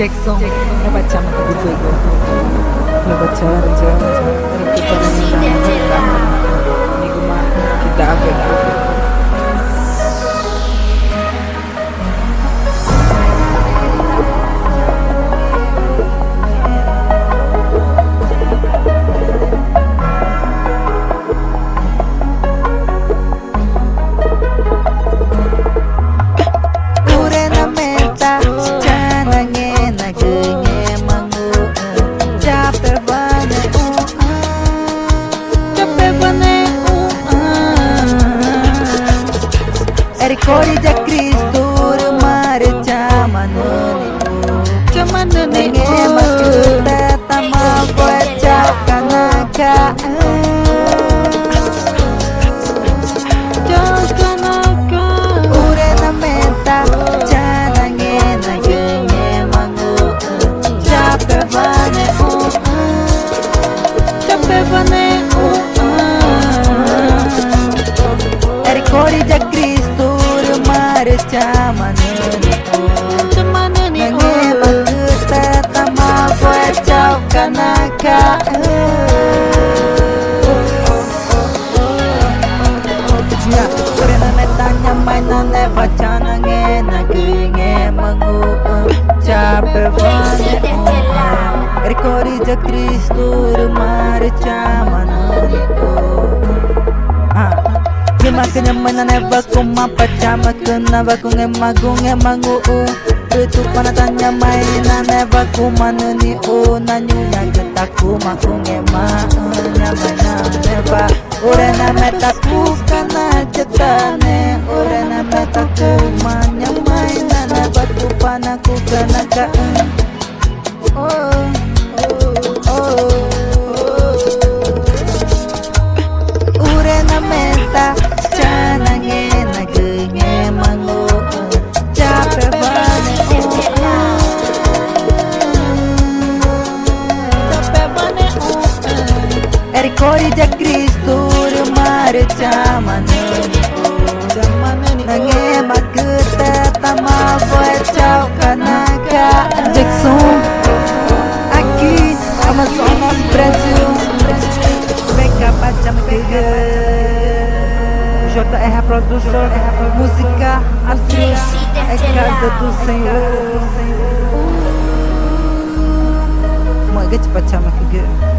Jackson ya baca maka gitu itu ya baca aja kita ini cuma kita agak Cori de Cristo mare chamanuni nenge makuta tama baca kanaka ure na meta chanange nage mangu chape bane Cori de Cristo chamanuni nenge makuta tama baca kanaka ya ure na meta nyamainane baca nange nage mangu chape bane Cori de Cristo mare chamanuni Makanya mana neba kuma pacama kena baku ngemagu ngemangu itu panatanya mainan neba kuma nuni nanyunya getaku maku ngema nyamana neba urena metaku kana jetane urena metaku mainan neba tu panaku kana ka urena meta Cori de Cristo mare chamanuni nange makuta tama baca kanaka Jackson aqui Amazonas Brasil Beca baca mega JR Produção música assim é casa do Senhor Moga de baca mega